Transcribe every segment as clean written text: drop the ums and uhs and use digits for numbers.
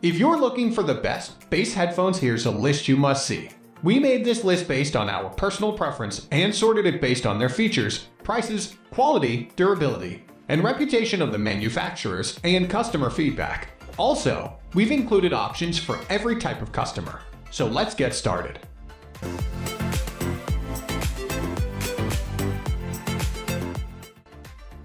If you're looking for the best bass headphones, here's a list you must see. We made this list based on our personal preference and sorted it based on their features, prices, quality, durability, and reputation of the manufacturers and customer feedback. Also, we've included options for every type of customer. So let's get started.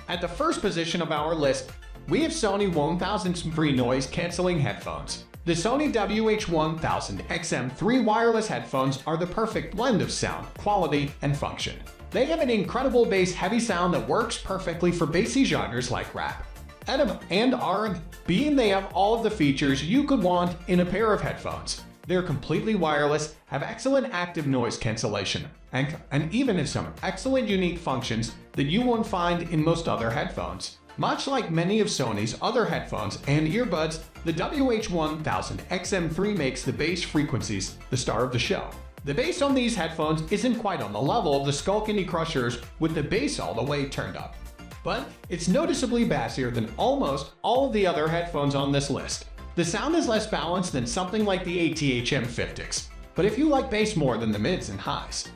At the first position of our list, we have Sony 1003 noise-canceling headphones. The Sony WH-1000XM3 wireless headphones are the perfect blend of sound, quality, and function. They have an incredible bass-heavy sound that works perfectly for bassy genres like rap, EDM, and R&B, and they have all of the features you could want in a pair of headphones. They're completely wireless, have excellent active noise cancellation, and even have some excellent unique functions that you won't find in most other headphones. Much like many of Sony's other headphones and earbuds, the WH-1000XM3 makes the bass frequencies the star of the show. The bass on these headphones isn't quite on the level of the Skull Candy Crushers with the bass all the way turned up, but it's noticeably bassier than almost all of the other headphones on this list. The sound is less balanced than something like the ATH-M50X, but if you like bass more than the mids and highs,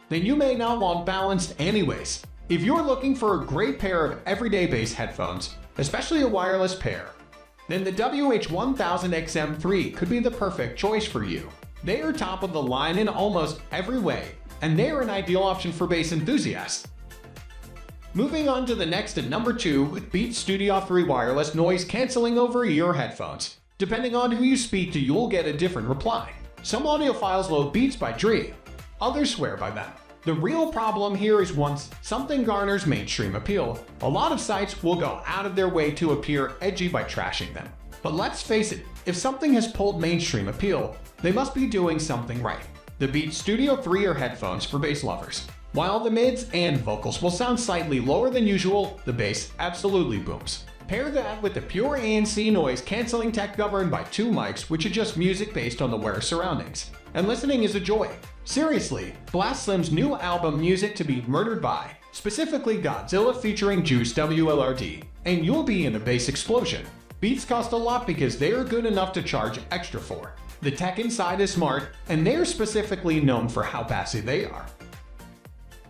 then you may not want balanced anyways. If you're looking for a great pair of everyday bass headphones, especially a wireless pair, then the WH-1000XM3 could be the perfect choice for you. They are top of the line in almost every way, and they are an ideal option for bass enthusiasts. Moving on to the next at number 2 with Beats Studio 3 wireless noise cancelling over-ear headphones. Depending on who you speak to, you'll get a different reply. Some audiophiles loathe Beats by Dre, others swear by them. The real problem here is once something garners mainstream appeal, a lot of sites will go out of their way to appear edgy by trashing them. But let's face it, if something has pulled mainstream appeal, they must be doing something right. The Beats Studio 3 are headphones for bass lovers. While the mids and vocals will sound slightly lower than usual, the bass absolutely booms. Pair that with the pure ANC noise cancelling tech governed by 2 mics which adjust music based on the wearer's surroundings. And listening is a joy. Seriously, Blast Slim's new album Music to Be Murdered By, specifically Godzilla featuring Juice WRLD, and you'll be in a bass explosion. Beats cost a lot because they are good enough to charge extra for. The tech inside is smart, and they are specifically known for how bassy they are.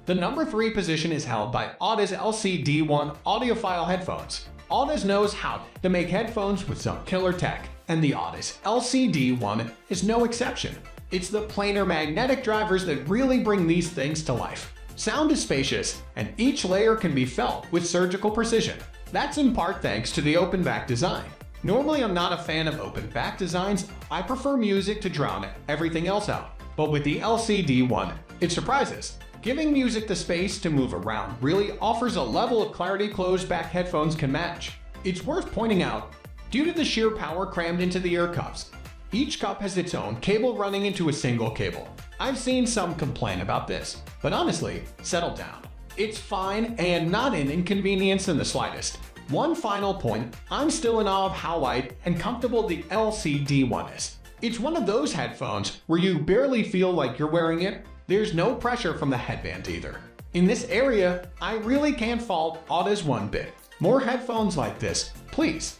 The number 3 position is held by Audeze LCD1 Audiophile headphones. Audeze knows how to make headphones with some killer tech, and the Audeze LCD1 is no exception. It's the planar magnetic drivers that really bring these things to life. Sound is spacious, and each layer can be felt with surgical precision. That's in part thanks to the open back design. Normally I'm not a fan of open back designs, I prefer music to drown everything else out. But with the LCD1, it surprises. Giving music the space to move around really offers a level of clarity closed back headphones can match. It's worth pointing out, due to the sheer power crammed into the ear cuffs, each cup has its own cable running into a single cable. I've seen some complain about this, but honestly, settle down. It's fine and not an inconvenience in the slightest. One final point, I'm still in awe of how light and comfortable the LCD1 is. It's one of those headphones where you barely feel like you're wearing it. There's no pressure from the headband either. In this area, I really can't fault Audeze one bit. More headphones like this, please.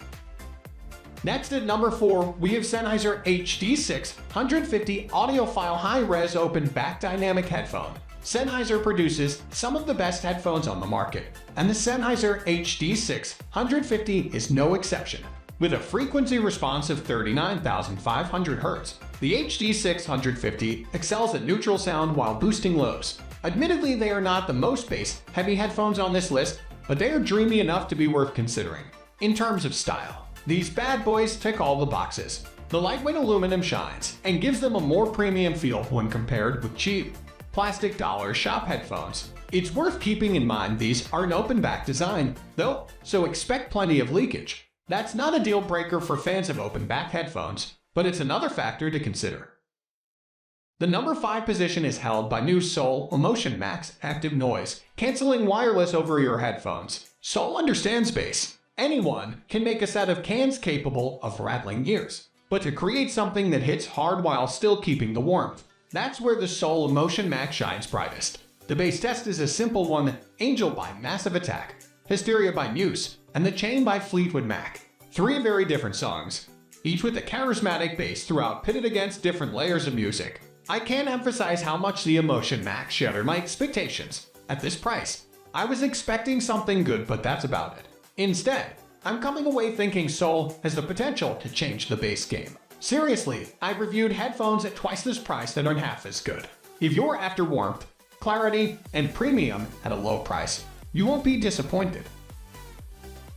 Next at number 4, we have Sennheiser HD6 150 Audiophile high-res open back dynamic headphone. Sennheiser produces some of the best headphones on the market, and the Sennheiser HD6 150 is no exception. With a frequency response of 39,500 Hz, the HD6 150 excels at neutral sound while boosting lows. Admittedly, they are not the most bass-heavy headphones on this list, but they are dreamy enough to be worth considering. In terms of style, these bad boys tick all the boxes. The lightweight aluminum shines and gives them a more premium feel when compared with cheap plastic dollar shop headphones. It's worth keeping in mind these are an open back design, though, so expect plenty of leakage. That's not a deal breaker for fans of open back headphones, but it's another factor to consider. The number 5 position is held by new Soul Emotion Max Active Noise Cancelling Wireless Over-Ear Headphones. Soul understands bass. Anyone can make a set of cans capable of rattling ears, but to create something that hits hard while still keeping the warmth, that's where the Soul Emotion Max shines brightest. The bass test is a simple one: Angel by Massive Attack, Hysteria by Muse, and The Chain by Fleetwood Mac. 3 very different songs, each with a charismatic bass throughout pitted against different layers of music. I can't emphasize how much the Emotion Max shattered my expectations. At this price, I was expecting something good, but that's about it. Instead, I'm coming away thinking Soul has the potential to change the bass game. Seriously, I've reviewed headphones at twice this price that aren't half as good. If you're after warmth, clarity, and premium at a low price, you won't be disappointed.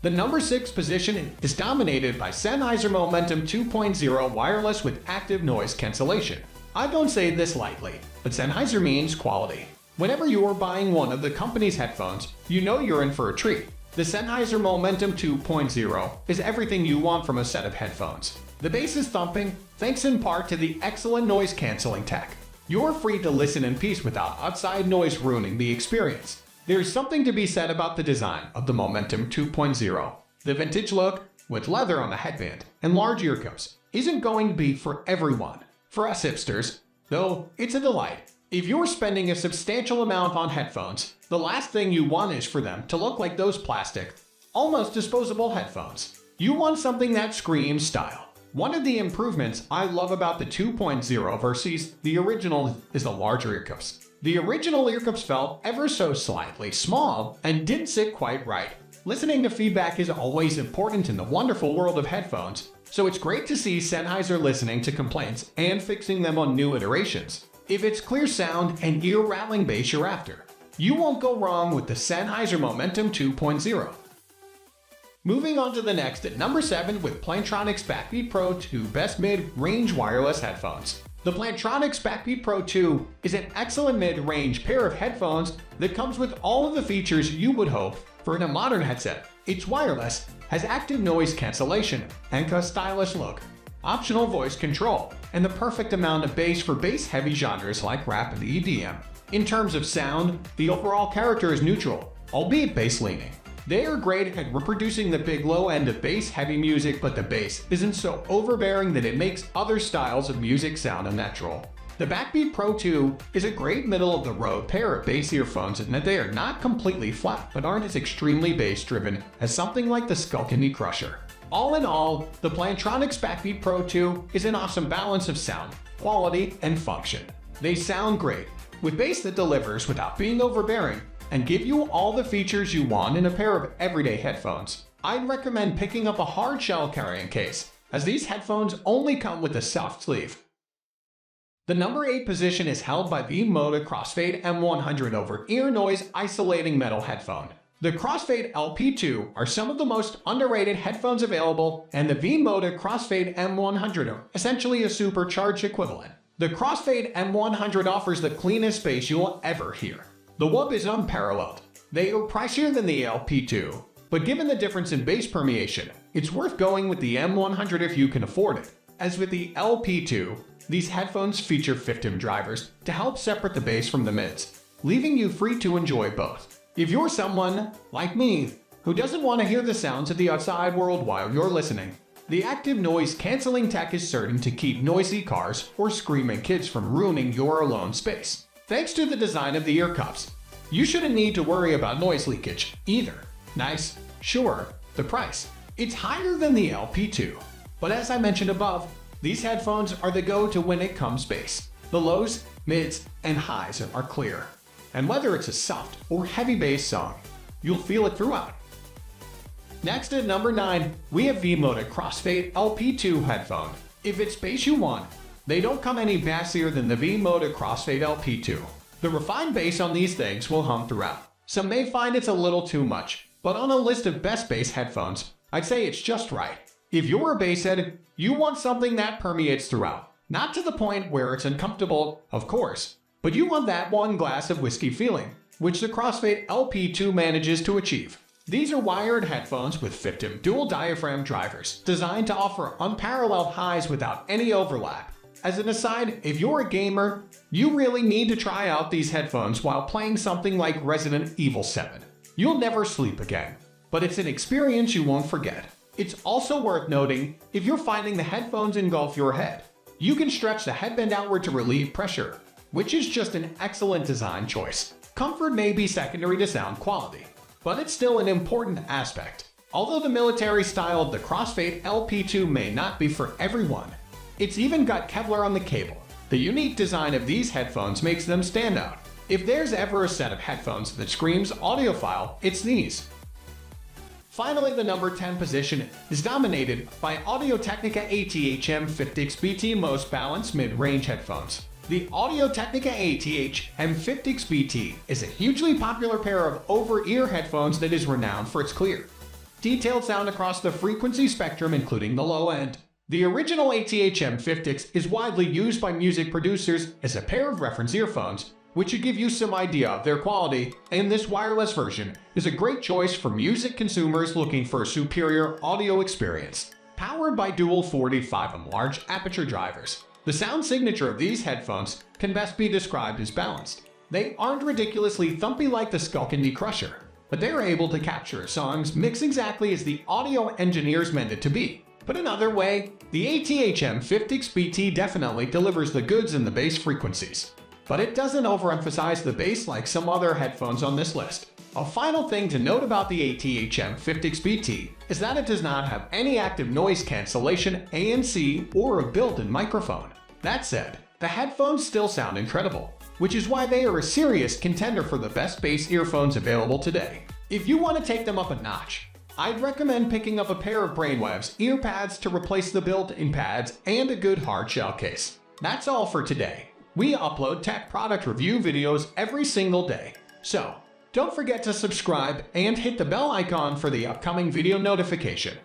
The number 6 position is dominated by Sennheiser Momentum 2.0 wireless with active noise cancellation. I don't say this lightly, but Sennheiser means quality. Whenever you are buying one of the company's headphones, you know you're in for a treat. The Sennheiser Momentum 2.0 is everything you want from a set of headphones. The bass is thumping, thanks in part to the excellent noise-canceling tech. You're free to listen in peace without outside noise ruining the experience. There's something to be said about the design of the Momentum 2.0. The vintage look, with leather on the headband and large ear cups, isn't going to be for everyone. For us hipsters, though, it's a delight. If you're spending a substantial amount on headphones, the last thing you want is for them to look like those plastic, almost disposable headphones. You want something that screams style. One of the improvements I love about the 2.0 versus the original is the larger ear cups. The original ear cups felt ever so slightly small and didn't sit quite right. Listening to feedback is always important in the wonderful world of headphones, so it's great to see Sennheiser listening to complaints and fixing them on new iterations. If it's clear sound and ear-rattling bass you're after, you won't go wrong with the Sennheiser Momentum 2.0. Moving on to the next at number 7 with Plantronics Backbeat Pro 2 Best Mid-Range Wireless Headphones. The Plantronics Backbeat Pro 2 is an excellent mid-range pair of headphones that comes with all of the features you would hope for in a modern headset. It's wireless, has active noise cancellation, and a stylish look, optional voice control, and the perfect amount of bass for bass-heavy genres like rap and EDM. In terms of sound, the overall character is neutral, albeit bass-leaning. They are great at reproducing the big low end of bass-heavy music, but the bass isn't so overbearing that it makes other styles of music sound unnatural. The Backbeat Pro 2 is a great middle-of-the-road pair of bass earphones in that they are not completely flat, but aren't as extremely bass-driven as something like the Skullcandy Crusher. All in all, the Plantronics Backbeat Pro 2 is an awesome balance of sound, quality, and function. They sound great, with bass that delivers without being overbearing, and give you all the features you want in a pair of everyday headphones. I'd recommend picking up a hard shell carrying case, as these headphones only come with a soft sleeve. The number 8 position is held by V-moda Crossfade M100 over ear noise isolating metal headphone. The Crossfade LP2 are some of the most underrated headphones available, and the V-moda Crossfade M100 are essentially a supercharged equivalent. The Crossfade M100 offers the cleanest bass you'll ever hear. The whoop is unparalleled. They are pricier than the LP2, but given the difference in bass permeation, it's worth going with the M100 if you can afford it. As with the LP2, these headphones feature 15 drivers to help separate the bass from the mids, leaving you free to enjoy both. If you're someone, like me, who doesn't want to hear the sounds of the outside world while you're listening, the active noise canceling tech is certain to keep noisy cars or screaming kids from ruining your alone space. Thanks to the design of the ear cups, you shouldn't need to worry about noise leakage either. Nice, sure, the price. It's higher than the LP2, but as I mentioned above, these headphones are the go-to when it comes bass. The lows, mids, and highs are clear, and whether it's a soft or heavy bass song, you'll feel it throughout. Next at number 9, we have V-moda Crossfade LP2 headphone. If it's bass you want, they don't come any bassier than the V-moda Crossfade LP2. The refined bass on these things will hum throughout. Some may find it's a little too much, but on a list of best bass headphones, I'd say it's just right. If you're a basshead, you want something that permeates throughout. Not to the point where it's uncomfortable, of course, but you want that one glass of whiskey feeling, which the Crossfade LP2 manages to achieve. These are wired headphones with 15 dual diaphragm drivers, designed to offer unparalleled highs without any overlap. As an aside, if you're a gamer, you really need to try out these headphones while playing something like Resident Evil 7. You'll never sleep again, but it's an experience you won't forget. It's also worth noting, if you're finding the headphones engulf your head, you can stretch the headband outward to relieve pressure, which is just an excellent design choice. Comfort may be secondary to sound quality, but it's still an important aspect. Although the military style of the Crossfade LP2 may not be for everyone. It's even got Kevlar on the cable. The unique design of these headphones makes them stand out. If there's ever a set of headphones that screams audiophile, it's these. Finally, the number 10 position is dominated by Audio-Technica AT-HM 50XBT most balanced mid-range headphones. The Audio-Technica AT-HM 50XBT is a hugely popular pair of over-ear headphones that is renowned for its clear, detailed sound across the frequency spectrum, including the low end. The original AT-HM 50X is widely used by music producers as a pair of reference earphones, which should give you some idea of their quality, and this wireless version is a great choice for music consumers looking for a superior audio experience. Powered by dual 45mm large aperture drivers, the sound signature of these headphones can best be described as balanced. They aren't ridiculously thumpy like the Skullcandy Crusher, but they're able to capture a song's mix exactly as the audio engineers meant it to be. Put another way, the AT-HM 50XBT definitely delivers the goods in the bass frequencies, but it doesn't overemphasize the bass like some other headphones on this list. A final thing to note about the AT-HM 50XBT is that it does not have any active noise cancellation, ANC, or a built-in microphone. That said, the headphones still sound incredible, which is why they are a serious contender for the best bass earphones available today. If you want to take them up a notch, I'd recommend picking up a pair of Brainwaves ear pads to replace the built-in pads and a good hard shell case. That's all for today. We upload tech product review videos every single day, so don't forget to subscribe and hit the bell icon for the upcoming video notification.